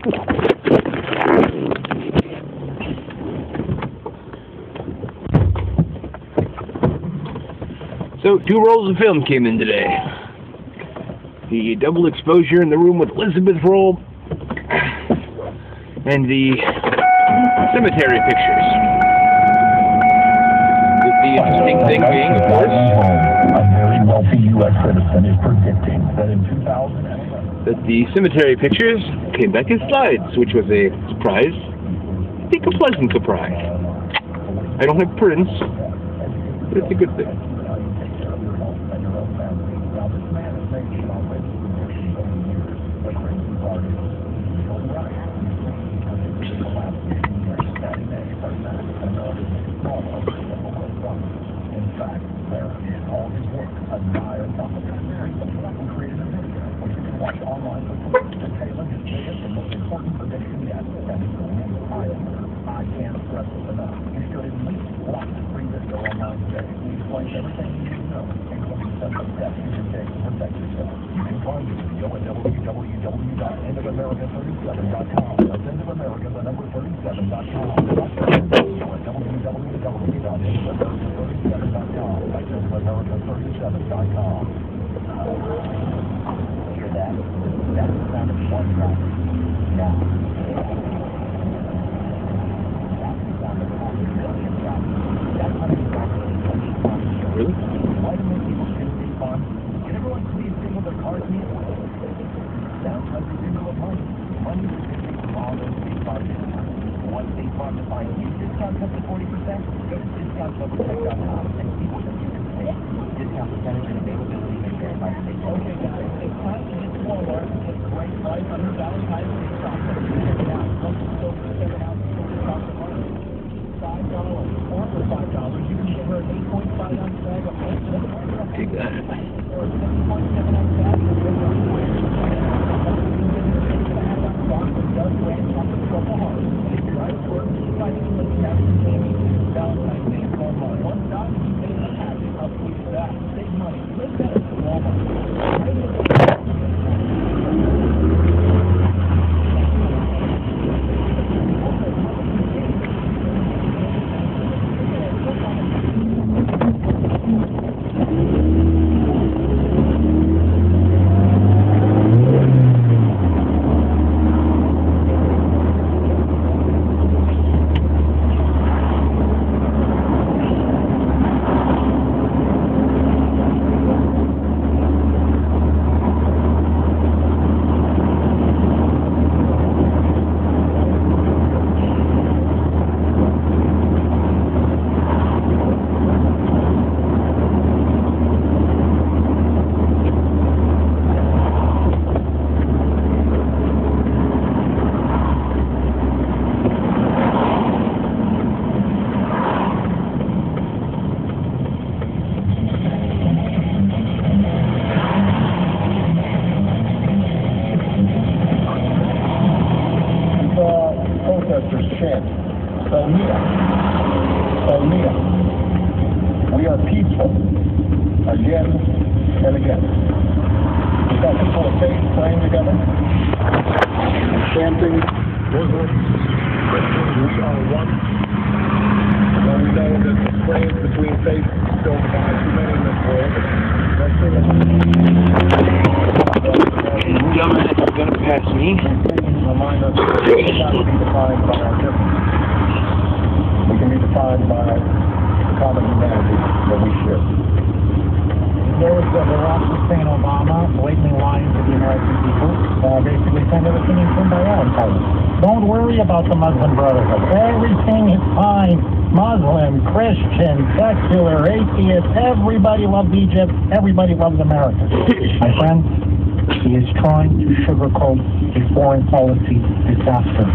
So, 2 rolls of film came in today. The double exposure in the room with Elizabeth roll, and the cemetery pictures. With the interesting thing being, of course, a very wealthy U.S. citizen is predicting that in 2011, that the cemetery pictures came back in slides, which was a surprise. I think a pleasant surprise. I don't have prints, but it's a good thing. We are peaceful, again and again. We've got people of faith praying together, chanting, Muslims, Christians, we are one. Though we know that the strains between faiths still divide too many in this world. Dumbass is gonna pass me. Remind us that we cannot be defined by our differences. We can be defined by the common humanity that we share. Those that Barack Hussein Obama blatantly lying to the American people, basically saying everything is done by our colors. Don't worry about the Muslim Brotherhood. Everything is fine. Muslim, Christian, secular, atheist, everybody loves Egypt, everybody loves America. My friends, he is trying to sugarcoat a foreign policy disaster.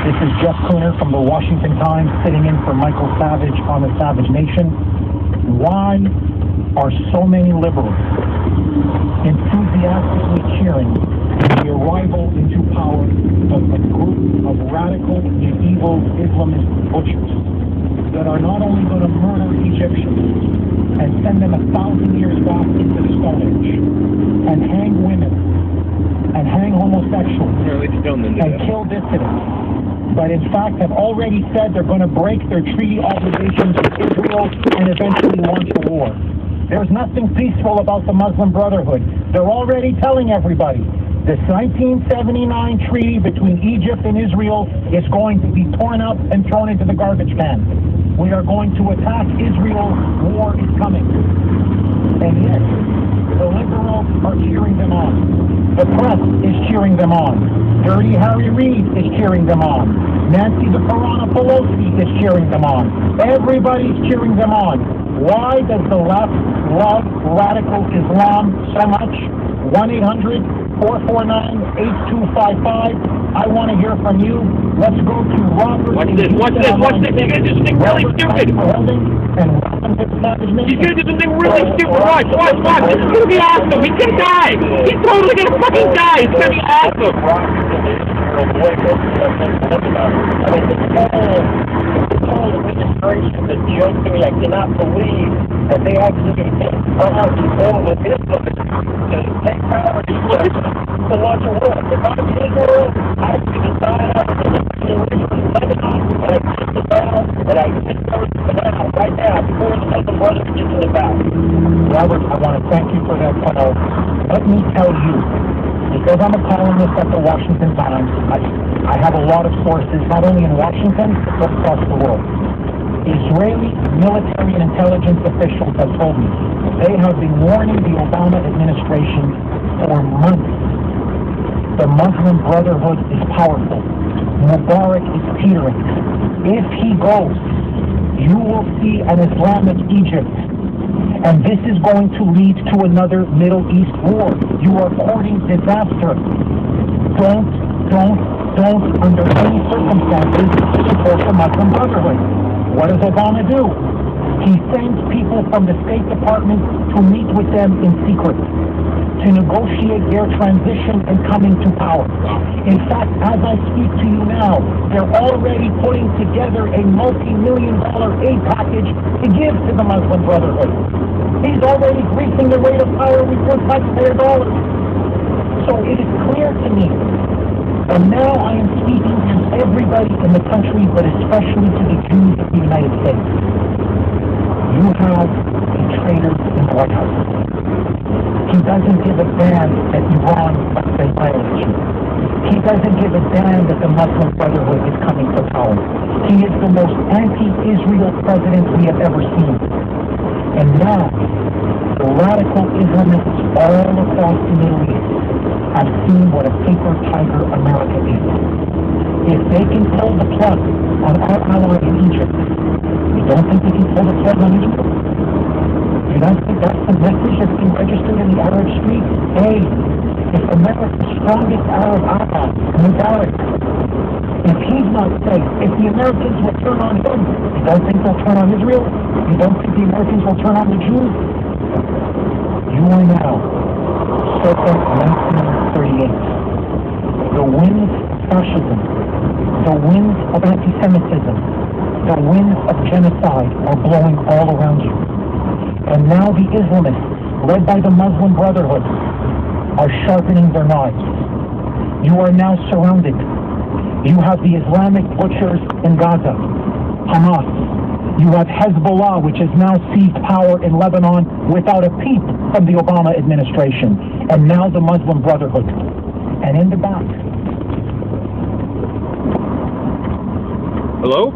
This is Jeff Cooner from the Washington Times, sitting in for Michael Savage on the Savage Nation. Why are so many liberals enthusiastically cheering the arrival into power of a group of radical, medieval Islamist butchers that are not only going to murder Egyptians and send them 1,000 years back into the Stone Age and hang women and hang homosexuals and kill dissidents, but in fact have already said they're going to break their treaty obligations with Israel and eventually launch a war. There's nothing peaceful about the Muslim Brotherhood. They're already telling everybody the 1979 treaty between Egypt and Israel is going to be torn up and thrown into the garbage can. We are going to attack Israel. War is coming. And yes, the liberals are cheering them on. The press is cheering them on. Dirty Harry Reid is cheering them on. Nancy the Piranha Pelosi is cheering them on. Everybody's cheering them on. Why does the left love radical Islam so much? 1-800-449-8255. I want to hear from you. Let's go to Robert. What's this? You're going to do something really stupid. He's going to do something really stupid. Watch. This is going to be awesome. He's going to die. He's totally going to fucking die. It's going to be awesome. The joke to me, I cannot believe that they actually are out to all with this to take power to launch a war. If I'm Israel, I would decide Lebanon, and I take the battle, and I take Lebanon right now before the Muslim Brothers get to the battle. Robert, I want to thank you for that call. Let me tell you, because I'm a columnist at the Washington Times, I have a lot of sources, not only in Washington, but across the world. Israeli military and intelligence officials have told me they have been warning the Obama administration for months. The Muslim Brotherhood is powerful. Mubarak is teetering. If he goes, you will see an Islamic Egypt. And this is going to lead to another Middle East war. You are courting disaster. Don't, under any circumstances, support the Muslim Brotherhood. What does Obama do? He sends people from the State Department to meet with them in secret, to negotiate their transition and coming to power. In fact, as I speak to you now, they're already putting together a multi-million-dollar aid package to give to the Muslim Brotherhood. He's already greasing the rate of fire with your taxpayer dollars. So it is clear to me, and now I am speaking to everybody in the country, but especially to the Jews of the United States. You have a traitor in the White House. He doesn't give a damn that Iran must violate you. He doesn't give a damn that the Muslim Brotherhood is coming to power. He is the most anti-Israel president we have ever seen. And now, the radical Islamists all across the Middle East have seen what a paper tiger America is. If they can pull the plug on our ally in Egypt, you don't think they can pull the plug on Israel? You don't think that's the message that's been registered in the Arab street? Hey, if America's strongest Arab ally, Mubarak, if he's not safe, if the Americans will turn on him, you don't think they'll turn on Israel? You don't think the Americans will turn on the Jews? You are now circa 1938. The winds of fascism, the winds of anti-Semitism, the winds of genocide are blowing all around you. And now the Islamists, led by the Muslim Brotherhood, are sharpening their knives. You are now surrounded. You have the Islamic butchers in Gaza, Hamas. You have Hezbollah, which has now seized power in Lebanon without a peep from the Obama administration. And now the Muslim Brotherhood. And in the back. Hello?